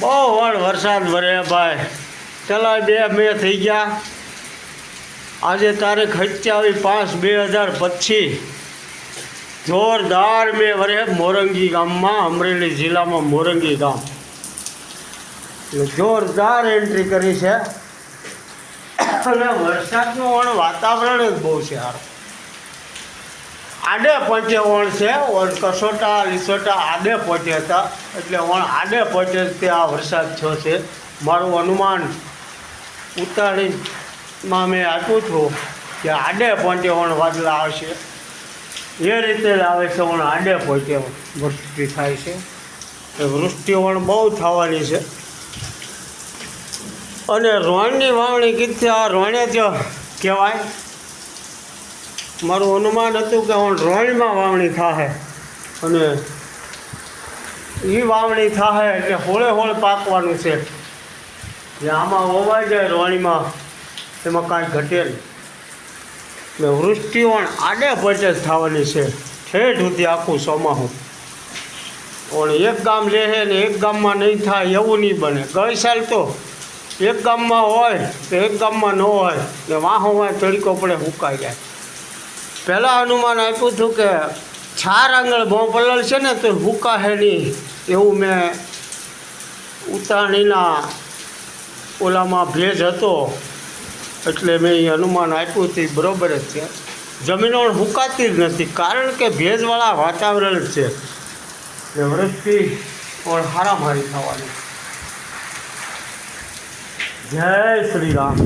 બહુ વરસાદ વરે ભાઈ. ચલા 2 મે થઈ ગયા. આજે તારીખ 27/5/2025. જોરદાર મેં વરે મોરંગી ગામમાં, અમરેલી જિલ્લામાં મોરંગી ગામ. જોરદાર એન્ટ્રી કરી છે અને વરસાદનું વાતાવરણ જ બહુ છે યાર. આડે પહોંચે વણ છે, કસોટા લીસોટા આડે પહોંચ્યા હતા, એટલે વણ આડે પહોંચે ત્યાં વરસાદ થયો છે. મારું અનુમાન ઉતાળીમાં મેં આપ્યું હતું કે આડે પહોંચે વણ વાદળા આવશે, એ રીતે જ આવે છે. વણ આડે પહોંચે વૃષ્ટિ થાય છે. વૃષ્ટિ વણ બહુ થવાની છે. અને રોણની વાવણી કીધી, આ રોણે જ કહેવાય. મારું અનુમાન હતું કે રોણમાં વાવણી થાય, અને એ વાવણી થાય એટલે હોળે હોળ પાકવાનું છે. જે આમાં વવાઈ જાય રોણીમાં, એમાં કાંઈ ઘટે નહીં. ને વૃષ્ટિ પણ આડે પચે જ થવાની છે, ઠેઠ સુધી આખું ચોમાસું. પણ એક ગામ રહે ને એક ગામમાં નહીં થાય એવું નહીં બને. ગઈ સાલ તો એક ગામમાં હોય તો એક ગામમાં ન હોય, ને વાહોમાં તડકો પડે સુકાઈ જાય. પહેલાં અનુમાન આપ્યું હતું કે 4 આંગળ પલળ છે ને તો સુકાશે નહીં, એવું મેં ઉતાણીના ઓલામાં ભેજ હતો એટલે મેં એ અનુમાન આપ્યું હતું. બરાબર જ છે. જમીનો સુકાતી જ નથી, કારણ કે ભેજવાળા વાતાવરણ જ છે. ને વૃષ્ટિ પણ હારામારી થવાની. જય શ્રી રામ.